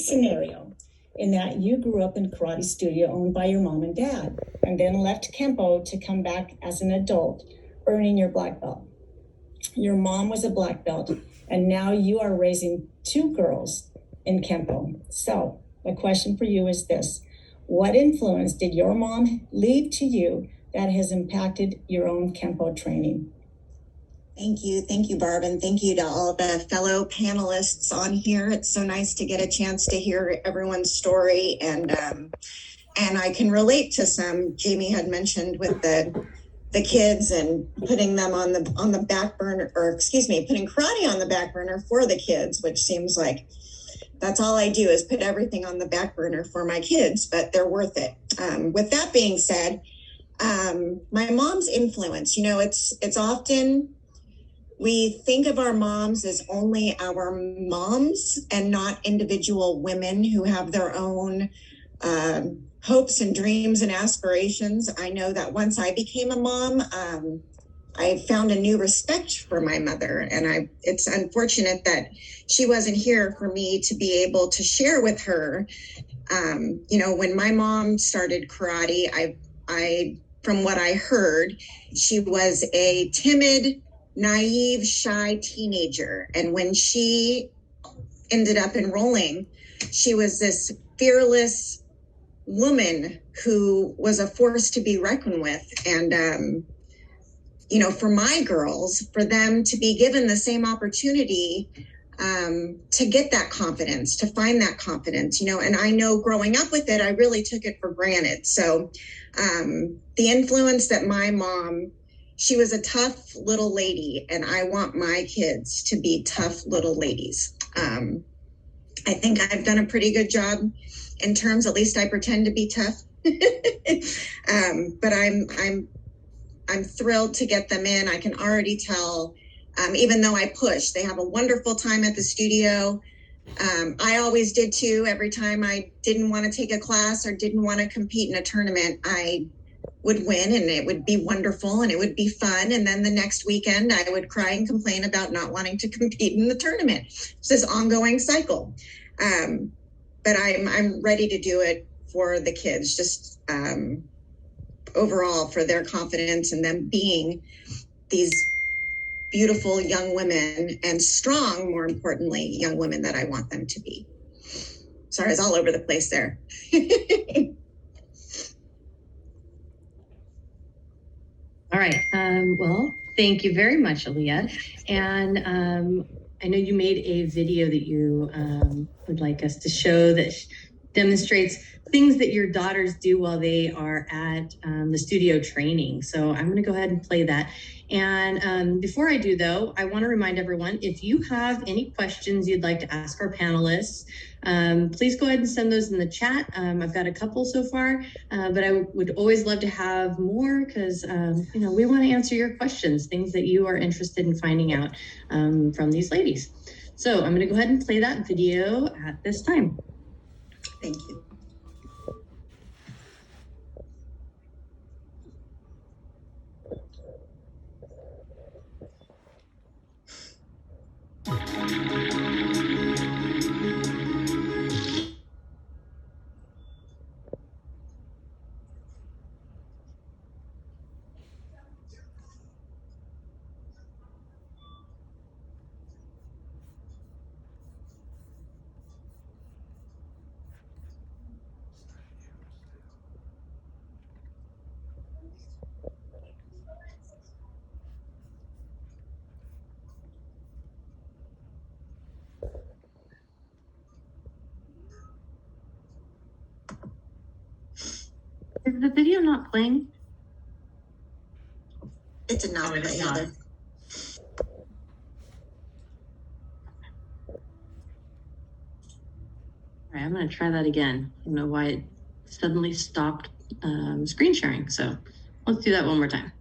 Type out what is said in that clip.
scenario in that you grew up in a karate studio owned by your mom and dad, and then left Kempo to come back as an adult, earning your black belt. Your mom was a black belt, and now you are raising two girls in Kempo. So the question for you is this: what influence did your mom leave to you that has impacted your own Kempo training? Thank you, Barb, and thank you to all the fellow panelists on here. It's so nice to get a chance to hear everyone's story, and I can relate to some Jamie had mentioned with the kids and putting them on the back burner, or excuse me, putting karate on the back burner for the kids, which seems like that's all I do is put everything on the back burner for my kids, but they're worth it. With that being said, my mom's influence, it's often we think of our moms as only our moms and not individual women who have their own hopes and dreams and aspirations. I know that once I became a mom, I found a new respect for my mother, and it's unfortunate that she wasn't here for me to be able to share with her. When my mom started karate, I from what I heard, she was a timid, naive, shy teenager. And when she ended up enrolling, she was this fearless woman who was a force to be reckoned with. And, for my girls, for them to be given the same opportunity to get that confidence, to find that confidence, and I know growing up with it, I really took it for granted. So the influence that my mom, she was a tough little lady, and I want my kids to be tough little ladies. I think I've done a pretty good job in terms, at least I pretend to be tough. But I'm thrilled to get them in. I can already tell, even though I push, they have a wonderful time at the studio. I always did too. Every time I didn't want to take a class or didn't want to compete in a tournament, I would win, and it would be wonderful and it would be fun. And then the next weekend I would cry and complain about not wanting to compete in the tournament. It's this ongoing cycle. But I'm ready to do it for the kids, just overall for their confidence and them being these beautiful young women, and strong, more importantly, young women that I want them to be. Sorry, it's all over the place there. All right. Well, thank you very much, Aaliyah. And I know you made a video that you would like us to show that demonstrates things that your daughters do while they are at the studio training. So I'm going to go ahead and play that. And before I do, though, I want to remind everyone, if you have any questions you'd like to ask our panelists, please go ahead and send those in the chat. I've got a couple so far, but I would always love to have more because, we want to answer your questions, things that you are interested in finding out from these ladies. So I'm going to go ahead and play that video at this time. Thank you. Is the video not playing? It did not play either. All right, I'm going to try that again. I don't know why it suddenly stopped screen sharing. So let's do that one more time.